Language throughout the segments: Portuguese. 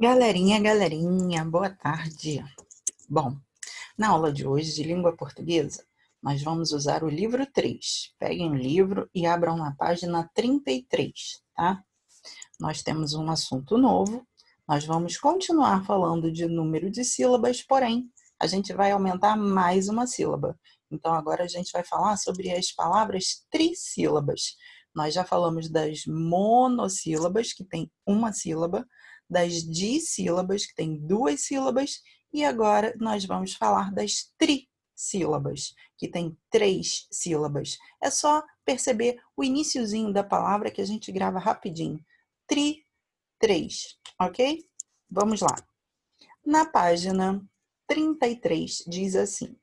Galerinha, boa tarde. Bom, na aula de hoje de língua portuguesa, nós vamos usar o livro 3. Peguem o livro e abram na página 33, tá? Nós temos um assunto novo, nós vamos continuar falando de número de sílabas, porém, a gente vai aumentar mais uma sílaba. Então, agora a gente vai falar sobre as palavras trissílabas. Nós já falamos das monossílabas, que tem uma sílaba, das dissílabas, que tem duas sílabas, e agora nós vamos falar das trissílabas, que tem três sílabas. É só perceber o iniciozinho da palavra que a gente grava rapidinho. Três, ok? Vamos lá. Na página 33 diz assim: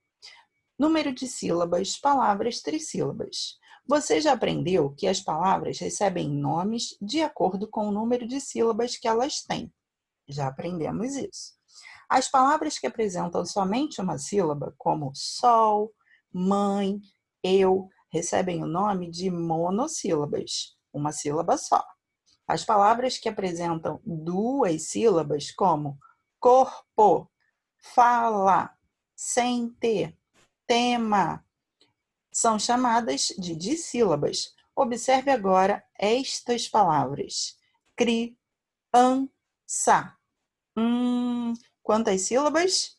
número de sílabas, palavras trissílabas. Você já aprendeu que as palavras recebem nomes de acordo com o número de sílabas que elas têm. Já aprendemos isso. As palavras que apresentam somente uma sílaba, como sol, mãe, eu, recebem o nome de monossílabas, uma sílaba só. As palavras que apresentam duas sílabas, como corpo, fala, sente, tema, são chamadas de dissílabas. Observe agora estas palavras. Criança. Quantas sílabas?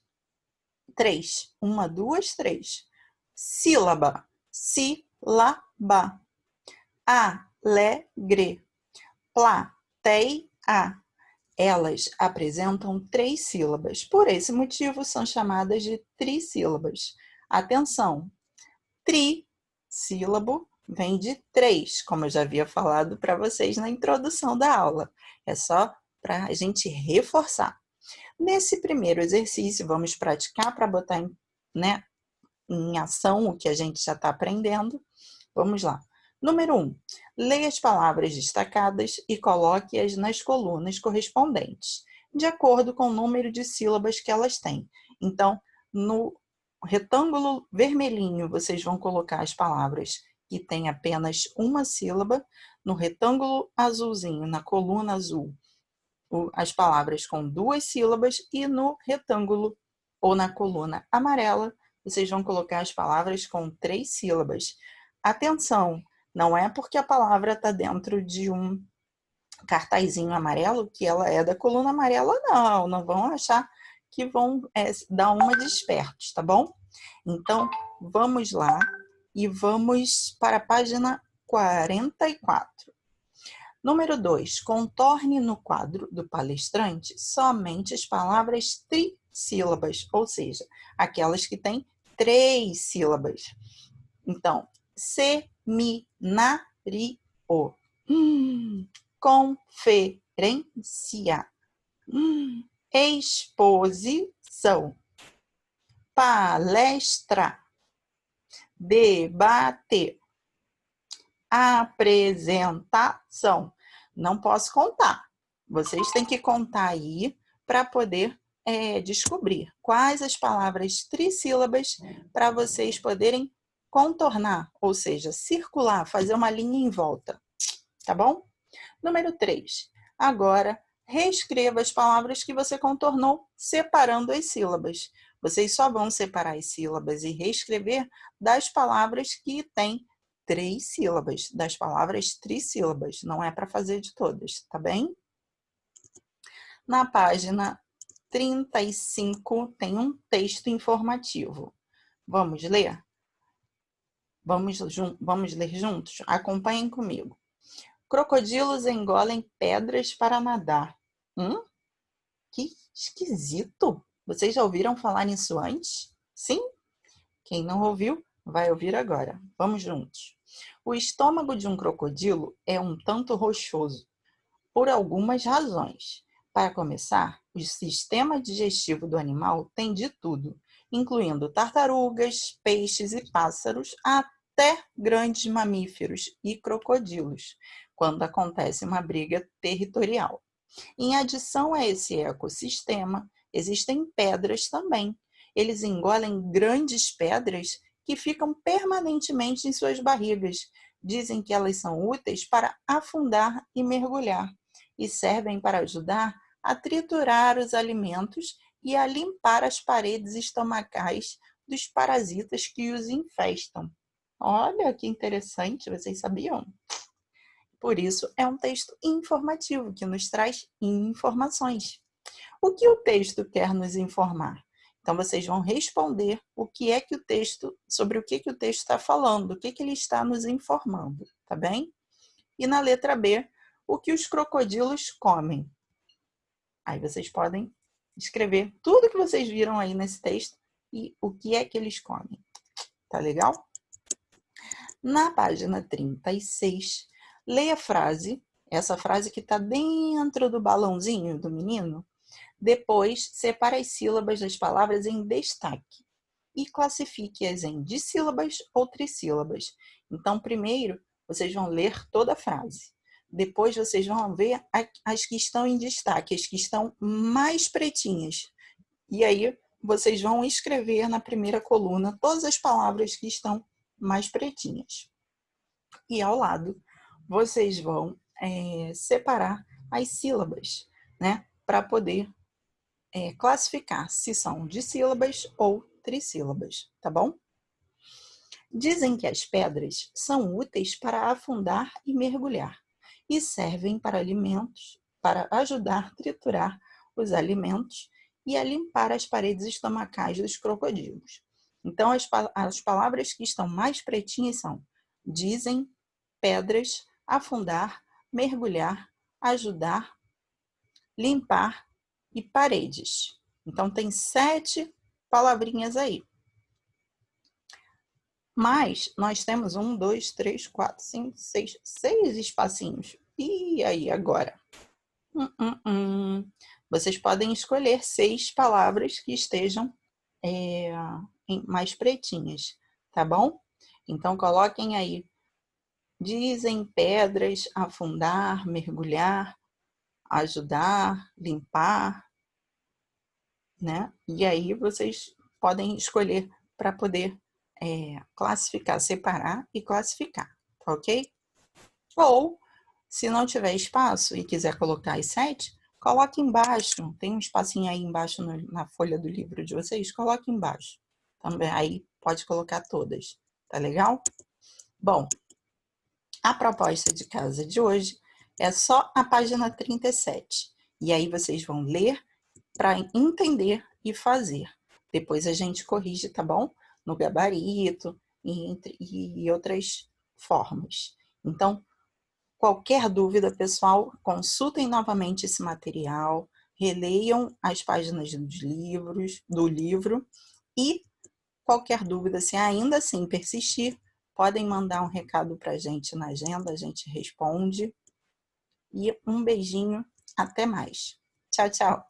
Três. Uma, duas, três. Sílaba. Sílaba. Alegre. Plateia. Elas apresentam três sílabas. Por esse motivo, são chamadas de trissílabas. Atenção! Trissílabo vem de três, como eu já havia falado para vocês na introdução da aula. É só para a gente reforçar. Nesse primeiro exercício, vamos praticar para botar em ação o que a gente já está aprendendo. Vamos lá. Número 1. Leia as palavras destacadas e coloque-as nas colunas correspondentes, de acordo com o número de sílabas que elas têm. Então, no retângulo vermelhinho, vocês vão colocar as palavras que têm apenas uma sílaba. No retângulo azulzinho, na coluna azul, as palavras com duas sílabas. E no retângulo ou na coluna amarela, vocês vão colocar as palavras com três sílabas. Atenção! Não é porque a palavra está dentro de um cartazinho amarelo que ela é da coluna amarela, não. Não vão achar que vão dar uma de espertos, tá bom? Então, vamos lá e vamos para a página 44. Número 2. Contorne no quadro do palestrante somente as palavras trissílabas, ou seja, aquelas que têm três sílabas. Então, seminario, conferência, exposição, palestra, debate, apresentação. Não posso contar. Vocês têm que contar aí para poder descobrir quais as palavras trissílabas para vocês poderem contornar, ou seja, circular, fazer uma linha em volta, tá bom? Número 3. Agora, reescreva as palavras que você contornou, separando as sílabas. Vocês só vão separar as sílabas e reescrever das palavras que têm três sílabas, das palavras trissílabas. Não é para fazer de todas, tá bem? Na página 35 tem um texto informativo. Vamos ler? Vamos ler juntos? Acompanhem comigo. Crocodilos engolem pedras para nadar. Que esquisito! Vocês já ouviram falar nisso antes? Sim? Quem não ouviu, vai ouvir agora. Vamos juntos. O estômago de um crocodilo é um tanto rochoso, por algumas razões. Para começar, o sistema digestivo do animal tem de tudo, incluindo tartarugas, peixes e pássaros, até grandes mamíferos e crocodilos, quando acontece uma briga territorial. Em adição a esse ecossistema, existem pedras também. Eles engolem grandes pedras que ficam permanentemente em suas barrigas. Dizem que elas são úteis para afundar e mergulhar e servem para ajudar a triturar os alimentos e a limpar as paredes estomacais dos parasitas que os infestam. Olha que interessante, vocês sabiam? Por isso, é um texto informativo que nos traz informações. O que o texto quer nos informar? Então, vocês vão responder o que é que o texto, sobre o que o texto está falando, o que ele está nos informando, tá bem? E na letra B, o que os crocodilos comem. Aí vocês podem escrever tudo que vocês viram aí nesse texto e o que é que eles comem. Tá legal? Na página 36, leia a frase, essa frase que está dentro do balãozinho do menino. Depois, separe as sílabas das palavras em destaque e classifique-as em dissílabas ou trissílabas. Então, primeiro, vocês vão ler toda a frase. Depois, vocês vão ver as que estão em destaque, as que estão mais pretinhas. E aí, vocês vão escrever na primeira coluna todas as palavras que estão mais pretinhas. E ao lado, vocês vão separar as sílabas, né? Para poder classificar se são dissílabas ou trissílabas, tá bom? Dizem que as pedras são úteis para afundar e mergulhar e servem para alimentos, para ajudar a triturar os alimentos e a limpar as paredes estomacais dos crocodilos. Então, as palavras que estão mais pretinhas são: dizem, pedras, afundar, mergulhar, ajudar, limpar e paredes. Então, tem 7 palavrinhas aí. Mas nós temos 1, 2, 3, 4, 5, 6 espacinhos. E aí, agora? Vocês podem escolher 6 palavras que estejam mais pretinhas, tá bom? Então, coloquem aí. Dizem, pedras, afundar, mergulhar, ajudar, limpar, né? E aí vocês podem escolher para poder classificar, separar e classificar, tá ok? Ou, se não tiver espaço e quiser colocar as 7, coloque embaixo. Tem um espacinho aí embaixo na folha do livro de vocês, coloque embaixo. Também aí pode colocar todas, tá legal? Bom, a proposta de casa de hoje é só a página 37. E aí vocês vão ler para entender e fazer. Depois a gente corrige, tá bom? No gabarito e outras formas. Então, qualquer dúvida, pessoal, consultem novamente esse material, releiam as páginas do livro e qualquer dúvida, se ainda assim persistir, podem mandar um recado para a gente na agenda, a gente responde. E um beijinho, até mais. Tchau, tchau.